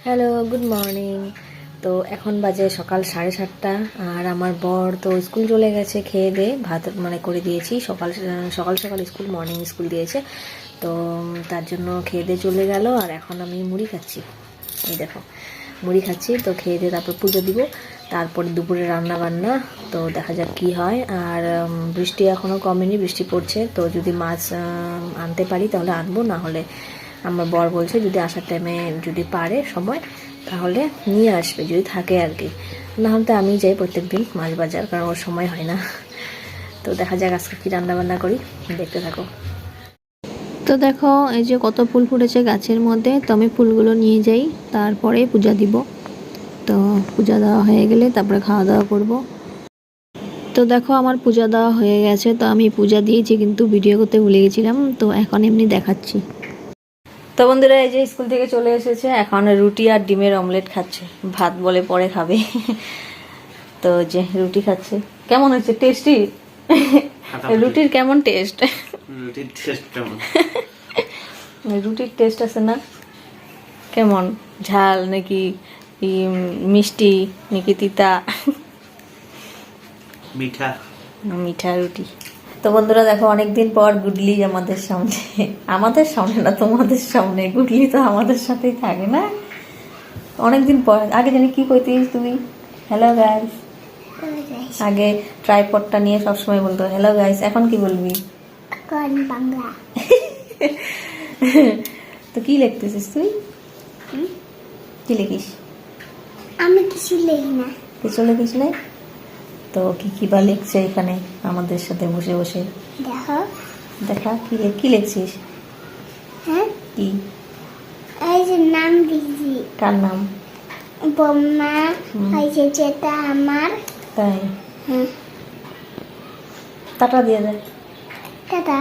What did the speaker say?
Hello, good morning. তো এখন বাজে সকাল 7:30 আর আমার বর তো স্কুল চলে গেছে। খেয়ে দিয়ে ভাত করে দিয়েছি। সকাল সকাল সকাল স্কুল, মর্নিং স্কুল দিয়েছে, তো তার জন্য খেয়ে দিয়ে চলে গেল। আর এখন আমি মুড়ি খাচ্ছি, এই দেখো মুড়ি খাচ্ছি। তো খেয়ে দিয়ে তারপর পুজো দিব, তারপরে দুপুরে রান্না বান্না। তো দেখা যাক কি হয়। আর বৃষ্টি এখনও কমেনি, বৃষ্টি পড়ছে। তো যদি মাছ আনতে পারি তাহলে আনবো, না হলে আমার বর বলছে যদি আসার টাইমে যদি পারে সময় তাহলে নিয়ে আসবে, যদি থাকে আর কি। না হলে তো আমি যাই প্রত্যেক দিন মাছ বাজার, কারণ ওর সময় হয় না। তো দেখা যাক আজকে কী রান্নাবান্না করি, দেখতে থাকো। তো দেখো এই যে কত ফুল ফুটেছে গাছের মধ্যে, তো আমি ফুলগুলো নিয়ে যাই, তারপরে পূজা দিব। তো পূজা দেওয়া হয়ে গেলে তারপরে খাওয়া দাওয়া করব। তো দেখো আমার পূজা দেওয়া হয়ে গেছে। তো আমি পূজা দিয়েছি কিন্তু ভিডিও করতে ভুলে গেছিলাম, তো এখন এমনি দেখাচ্ছি। তো বন্ধুরা এই যে স্কুল থেকে চলে এসেছে, এখন রুটি আর ডিমের অমলেট খাচ্ছে। ভাত বলে পরে খাবে। তো যে রুটি খাচ্ছে। কেমন হচ্ছে? টেস্টি? রুটির কেমন টেস্ট? রুটির টেস্ট কেমন? রুটির টেস্ট আছে না? কেমন? ঝাল নাকি মিষ্টি নাকি তিতা? মিঠা। মিঠা রুটি। তো বন্ধুরা দেখো অনেকদিন পর গুডলি আমাদের সামনে, আমাদের সামনে না তোমাদের সামনে। গুডলি তো আমাদের সাথেই থাকে না, অনেকদিন পর। আগে জানি কি কইতিস তুমি? Hello guys. আগে ট্রাইপডটা নিয়ে সবসময় বলতো হ্যালো গাইস, এখন কি বলবি? বাংলা। তো কি লিখতেছিস তুই? কি লিখিস? আমি কিছু লিখি না। কিছু লিখিস না? তো কি বা লিখছে এখানে আমাদের সাথে বসে বসে? দেখো। দেখা কি লিখছিস? হ্যাঁ, কি? এই যে নাম দিয়েছি। কার নাম? বোমা। এই যে যেটা আমার। তাই? হ্যাঁ। টাটা দিয়ে দে। টাটা।